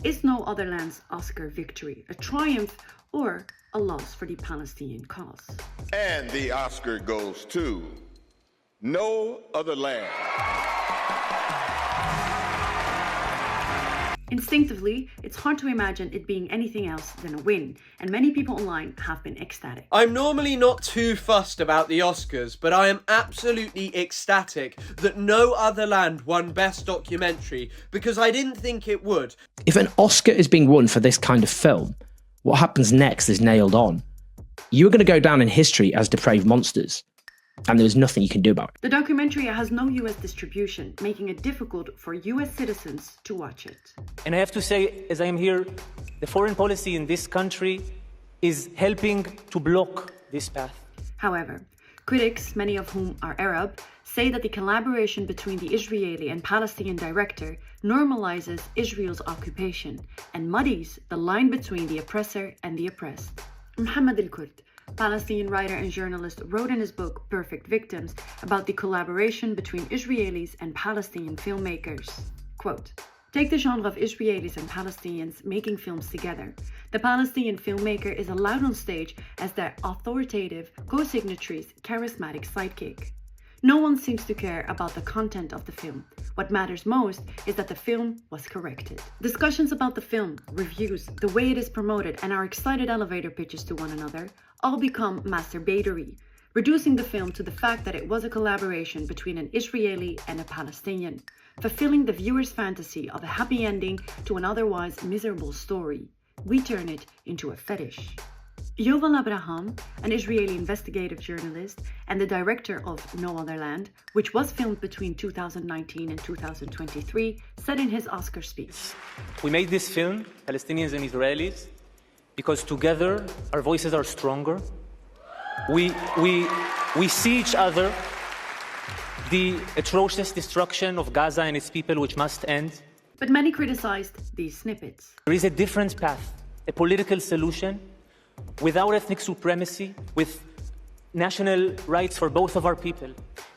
Is No Other Land's Oscar victory a triumph or a loss for the Palestinian cause? And the Oscar goes to No Other Land. Instinctively, it's hard to imagine it being anything else than a win, and many people online have been ecstatic. I'm normally not too fussed about the Oscars, but I am absolutely ecstatic that No Other Land won Best Documentary, because I didn't think it would. If an Oscar is being won for this kind of film, what happens next is nailed on. You are going to go down in history as depraved monsters, and there's nothing you can do about it. The documentary has no US distribution, making it difficult for US citizens to watch it. And I have to say, as I am here, the foreign policy in this country is helping to block this path. However, critics, many of whom are Arab, say that the collaboration between the Israeli and Palestinian director normalizes Israel's occupation and muddies the line between the oppressor and the oppressed. Mohammed al-Kurd, Palestinian writer and journalist, wrote in his book Perfect Victims about the collaboration between Israelis and Palestinian filmmakers. Quote, take the genre of Israelis and Palestinians making films together. The Palestinian filmmaker is allowed on stage as their authoritative, co-signatory's charismatic sidekick. No one seems to care about the content of the film. What matters most is that the film was corrected. Discussions about the film, reviews, the way it is promoted, and our excited elevator pitches to one another all become masturbatory, reducing the film to the fact that it was a collaboration between an Israeli and a Palestinian, fulfilling the viewer's fantasy of a happy ending to an otherwise miserable story. We turn it into a fetish. Yoval Abraham, an Israeli investigative journalist and the director of No Other Land, which was filmed between 2019 and 2023, said in his Oscar speech, we made this film, Palestinians and Israelis, because together our voices are stronger. We see each other, the atrocious destruction of Gaza and its people, which must end. But many criticized these snippets. There is a different path, a political solution, without ethnic supremacy, with national rights for both of our people.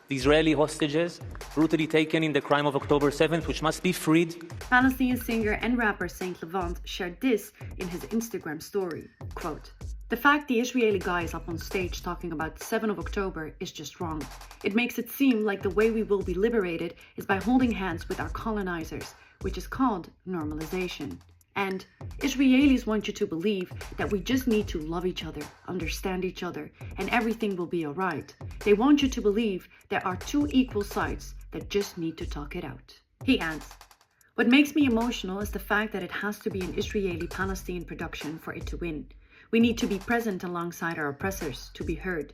The Israeli hostages, brutally taken in the crime of October 7th, which must be freed. Palestinian singer and rapper Saint Levant shared this in his Instagram story. Quote, the fact the Israeli guy is up on stage talking about 7th of October is just wrong. It makes it seem like the way we will be liberated is by holding hands with our colonizers, which is called normalisation. And Israelis want you to believe that we just need to love each other, understand each other, and everything will be alright. They want you to believe there are two equal sides that just need to talk it out. He adds, what makes me emotional is the fact that it has to be an Israeli-Palestinian production for it to win. We need to be present alongside our oppressors to be heard.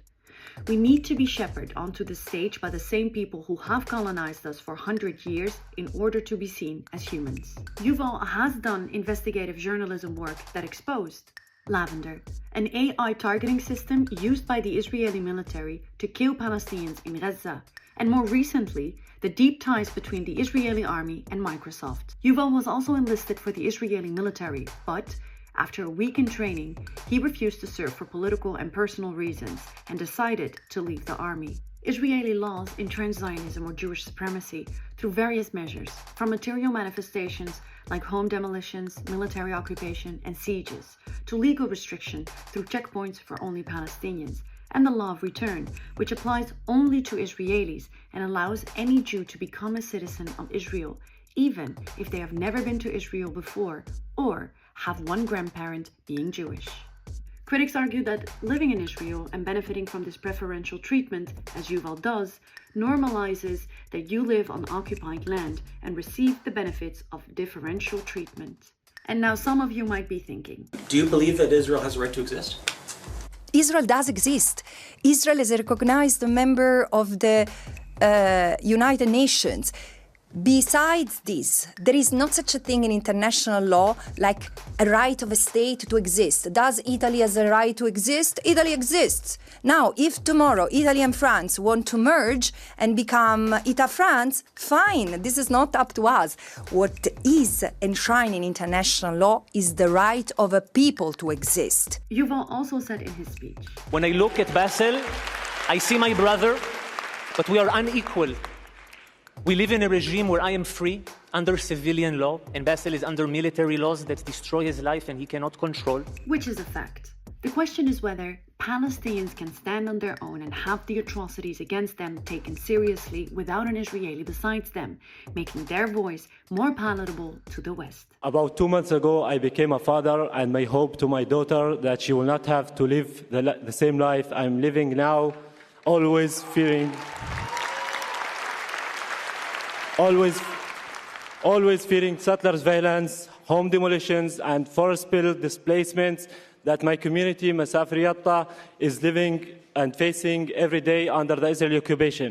We need to be shepherded onto the stage by the same people who have colonized us for 100 years in order to be seen as humans. Yuval has done investigative journalism work that exposed Lavender, an AI targeting system used by the Israeli military to kill Palestinians in Gaza, and more recently, the deep ties between the Israeli army and Microsoft. Yuval was also enlisted for the Israeli military, but after a week in training, he refused to serve for political and personal reasons and decided to leave the army. Israeli laws entrench Zionism or Jewish supremacy through various measures, from material manifestations like home demolitions, military occupation, and sieges, to legal restriction through checkpoints for only Palestinians, and the law of return, which applies only to Israelis and allows any Jew to become a citizen of Israel, even if they have never been to Israel before or have one grandparent being Jewish. Critics argue that living in Israel and benefiting from this preferential treatment, as Yuval does, normalizes that you live on occupied land and receive the benefits of differential treatment. And now some of you might be thinking, do you believe that Israel has a right to exist? Israel does exist. Israel is a recognized member of the United Nations. Besides this, there is not such a thing in international law like a right of a state to exist. Does Italy has a right to exist? Italy exists. Now, if tomorrow Italy and France want to merge and become Ita-France, fine, this is not up to us. What is enshrined in international law is the right of a people to exist. Yuval also said in his speech, when I look at Basel, I see my brother, but we are unequal. We live in a regime where I am free under civilian law and Bassel is under military laws that destroy his life and he cannot control. Which is a fact. The question is whether Palestinians can stand on their own and have the atrocities against them taken seriously without an Israeli besides them, making their voice more palatable to the West. About 2 months ago, I became a father, and my hope to my daughter that she will not have to live the same life I'm living now, always fearing settlers' violence, home demolitions, and forest spill displacements that my community, Masafir Yatta, is living and facing every day under the Israeli occupation.